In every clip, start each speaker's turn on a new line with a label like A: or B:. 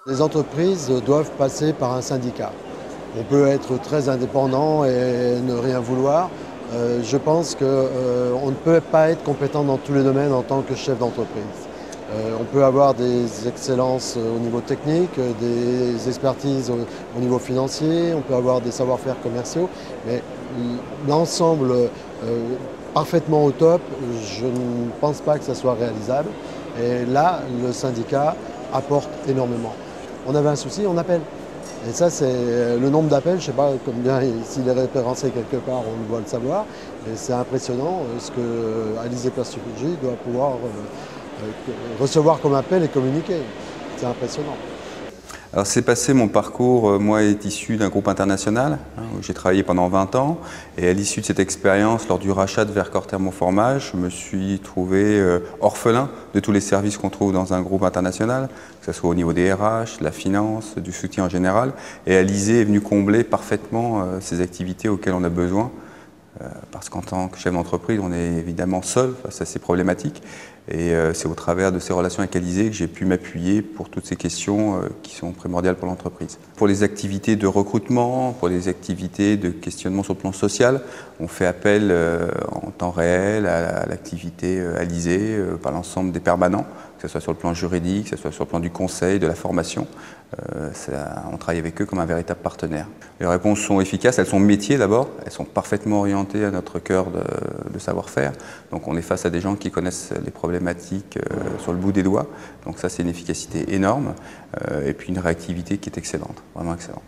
A: Les entreprises doivent passer par un syndicat. On peut être très indépendant et ne rien vouloir. Je pense qu'on ne peut pas être compétent dans tous les domaines en tant que chef d'entreprise. On peut avoir des excellences au niveau technique, des expertises au niveau financier, on peut avoir des savoir-faire commerciaux, mais l'ensemble parfaitement au top, je ne pense pas que ça soit réalisable. Et là, le syndicat apporte énormément. On avait un souci, on appelle. Et ça, c'est le nombre d'appels, je ne sais pas combien, s'il est référencé quelque part, on doit le savoir. Mais c'est impressionnant ce que Alizé Plasturgie doit pouvoir recevoir comme appel et communiquer. C'est impressionnant.
B: Alors c'est passé, mon parcours, moi, est issu d'un groupe international, où j'ai travaillé pendant 20 ans. Et à l'issue de cette expérience, lors du rachat de Vercors Thermoformage, je me suis trouvé orphelin de tous les services qu'on trouve dans un groupe international, que ce soit au niveau des RH, de la finance, du soutien en général. Et Alizé est venu combler parfaitement ces activités auxquelles on a besoin. Parce qu'en tant que chef d'entreprise, on est évidemment seul face à ces problématiques. Et c'est au travers de ces relations avec Alizé que j'ai pu m'appuyer pour toutes ces questions qui sont primordiales pour l'entreprise. Pour les activités de recrutement, pour les activités de questionnement sur le plan social, on fait appel en temps réel à l'activité Alizé par l'ensemble des permanents, que ce soit sur le plan juridique, que ce soit sur le plan du conseil, de la formation. On travaille avec eux comme un véritable partenaire. Les réponses sont efficaces, elles sont métiers d'abord, elles sont parfaitement orientées à notre cœur de savoir-faire. Donc on est face à des gens qui connaissent les problématiques sur le bout des doigts. Donc ça, c'est une efficacité énorme et puis une réactivité qui est excellente, vraiment excellente.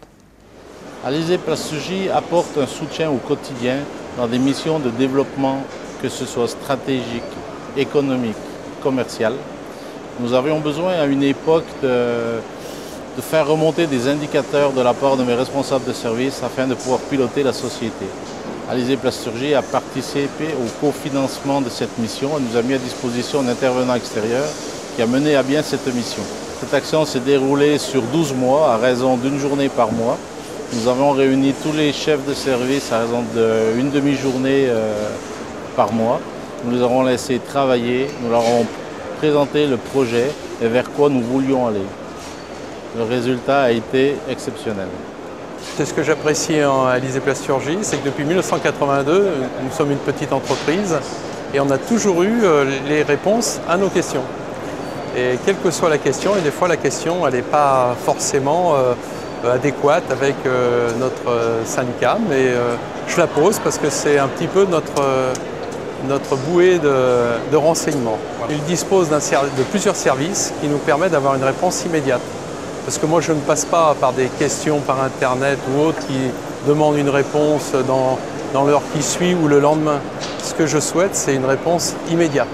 C: Alizé Plasturgie apporte un soutien au quotidien dans des missions de développement, que ce soit stratégique, économique, commercial. Nous avions besoin à une époque de faire remonter des indicateurs de la part de mes responsables de service afin de pouvoir piloter la société. Alizé Plasturgie a participé au cofinancement de cette mission et nous a mis à disposition un intervenant extérieur qui a mené à bien cette mission. Cette action s'est déroulée sur 12 mois à raison d'une journée par mois. Nous avons réuni tous les chefs de service à raison d'une demi-journée par mois. Nous les avons laissés travailler, nous leur avons présenté le projet et vers quoi nous voulions aller. Le résultat a été exceptionnel.
D: C'est ce que j'apprécie en Alizé Plasturgie, c'est que depuis 1982, nous sommes une petite entreprise et on a toujours eu les réponses à nos questions. Et quelle que soit la question, et des fois la question elle n'est pas forcément adéquate avec notre syndicat, mais je la pose parce que c'est un petit peu notre bouée de renseignements. Il dispose de plusieurs services qui nous permettent d'avoir une réponse immédiate. Parce que moi je ne passe pas par des questions par internet ou autres qui demandent une réponse dans l'heure qui suit ou le lendemain. Ce que je souhaite, c'est une réponse immédiate.